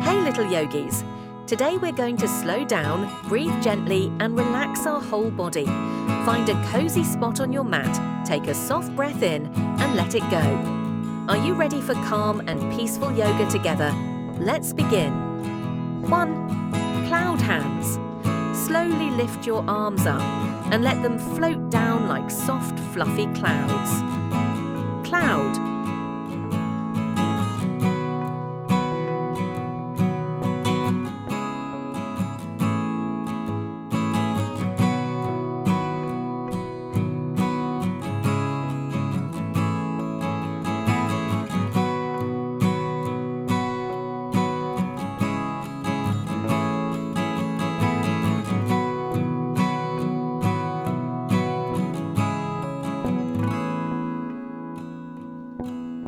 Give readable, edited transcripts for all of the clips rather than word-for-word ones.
Hey little yogis! Today we're going to slow down, breathe gently and relax our whole body. Find a cozy spot on your mat, take a soft breath in and let it go. Are you ready for calm and peaceful yoga together? Let's begin. 1. Cloud hands. Slowly lift your arms up and let them float down like soft, fluffy clouds. Cloud.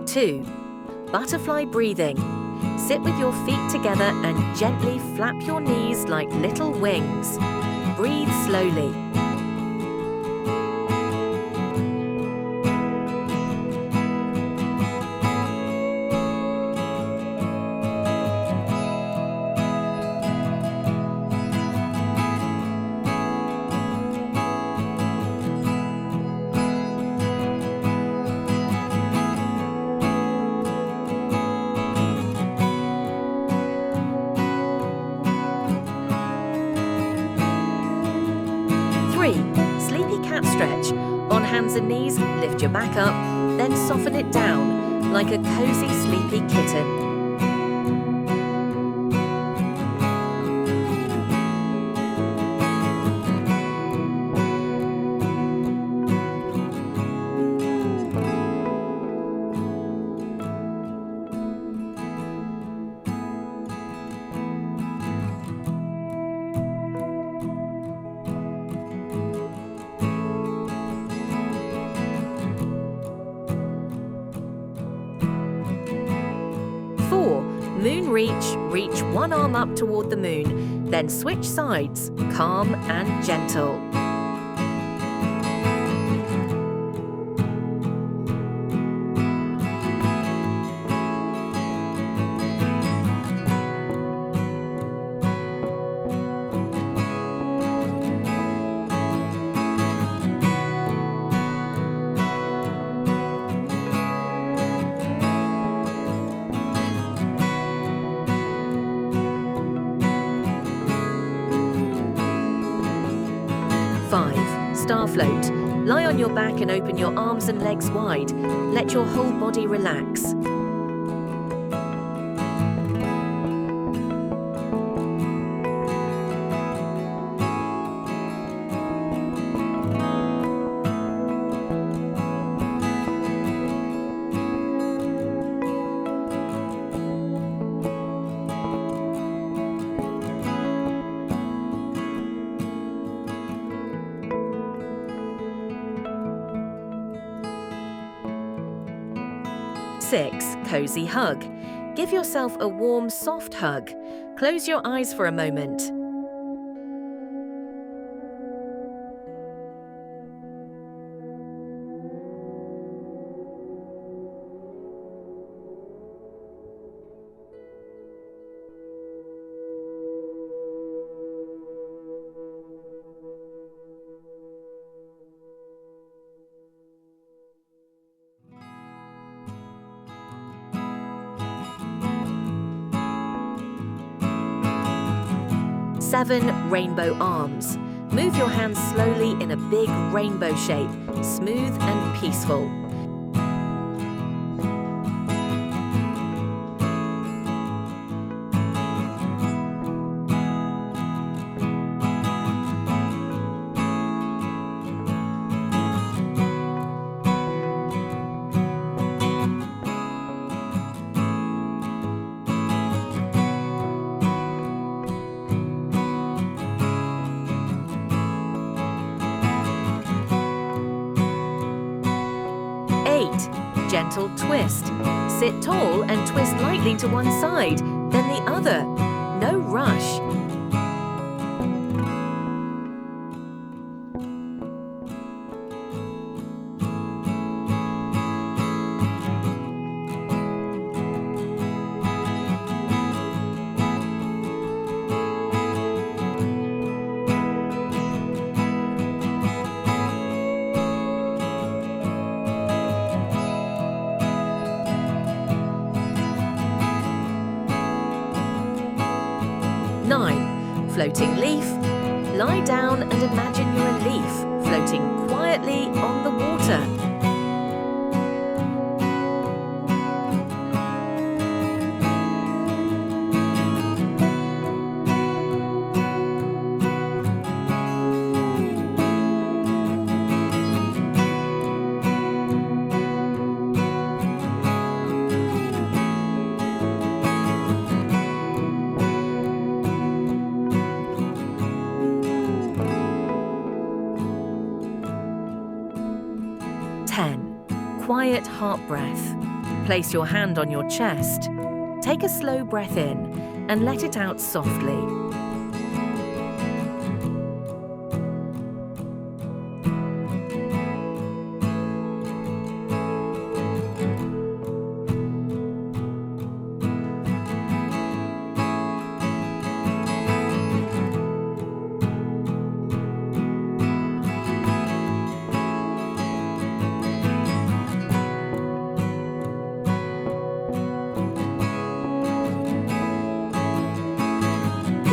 2. Butterfly breathing. Sit with your feet together and gently flap your knees like little wings. Breathe slowly. 3. Sleepy cat stretch. On hands and knees, lift your back up, then soften it down like a cozy sleepy kitten. 4. Moon reach. Reach one arm up toward the moon, then switch sides, calm and gentle. 5. Star float. Lie on your back and open your arms and legs wide. Let your whole body relax. 6. Cozy hug. Give yourself a warm, soft hug. Close your eyes for a moment. 7. Rainbow arms. Move your hands slowly in a big rainbow shape, smooth and peaceful. 8. Gentle twist. Sit tall and twist lightly to one side, then the other. No rush. 9. 9. Floating leaf. Lie down and imagine you're a leaf floating quietly on the water. 10. Quiet heart breath. Place your hand on your chest. Take a slow breath in and let it out softly.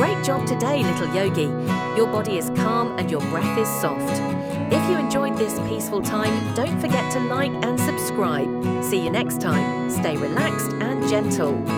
Great job today, little yogi. Your body is calm and your breath is soft. If you enjoyed this peaceful time, don't forget to like and subscribe. See you next time. Stay relaxed and gentle.